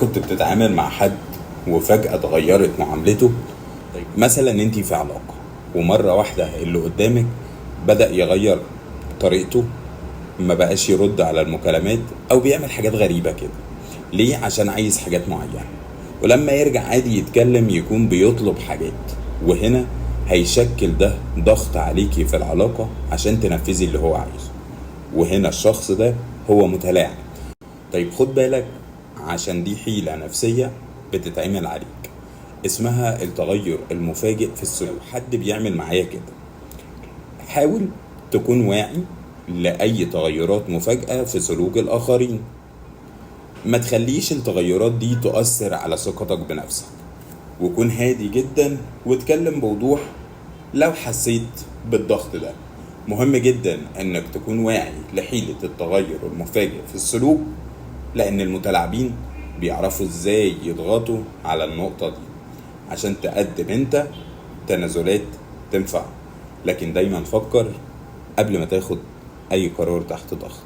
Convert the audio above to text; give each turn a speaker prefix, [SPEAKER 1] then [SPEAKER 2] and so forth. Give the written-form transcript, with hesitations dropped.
[SPEAKER 1] كنت بتتعامل مع حد وفجأة اتغيرت معاملته. طيب مثلا انت في علاقة ومرة واحدة اللي قدامك بدأ يغير طريقته، ما بقاش يرد على المكالمات او بيعمل حاجات غريبة كده. ليه؟ عشان عايز حاجات معينة، ولما يرجع عادي يتكلم يكون بيطلب حاجات، وهنا هيشكل ده ضغط عليكي في العلاقة عشان تنفذي اللي هو عايزه، وهنا الشخص ده هو متلاعب. طيب خد بالك، عشان دي حيلة نفسية بتتعمل عليك، اسمها التغير المفاجئ في السلوك. حد بيعمل معايا كده، حاول تكون واعي لأي تغيرات مفاجئة في سلوك الآخرين. ما تخليش التغيرات دي تؤثر على ثقتك بنفسك، وكون هادي جدا واتكلم بوضوح لو حسيت بالضغط ده. مهم جدا انك تكون واعي لحيلة التغير المفاجئ في السلوك، لان المتلاعبين بيعرفوا ازاي يضغطوا على النقطة دي عشان تقدم انت تنازلات تنفع. لكن دايما فكر قبل ما تاخد اي قرار تحت ضغط.